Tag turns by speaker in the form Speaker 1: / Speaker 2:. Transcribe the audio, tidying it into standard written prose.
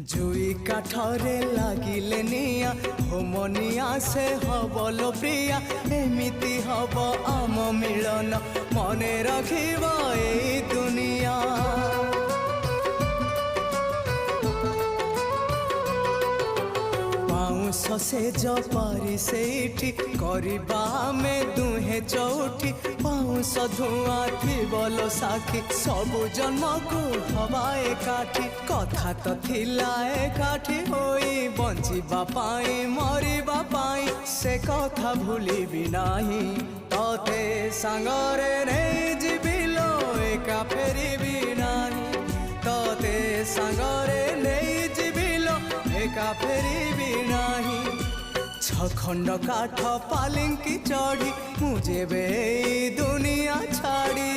Speaker 1: जुई काठरे लागिले निया होमनिया से हबलो प्रिया एमिति हब आम मिलन मने रखिब ए दुनिया। पाउंस से जपारी सेठी करबा में दुहे चौठी पाउंस धुआं थी बोलो साखी सबु जन्म को हवाए काठी कथा तो थिला एकाठी होई बंचिबा पाई मरिबा पाई से कथा भूलिबी नाही तोते सांगरे नहीं जीविलो एका फेरिबी नाही तोते सांगरे नहीं जीविलो एका फेरिबी नाही। छखंड काठ पालिंकी चढ़ी मुझे बे दुनिया छाड़ी।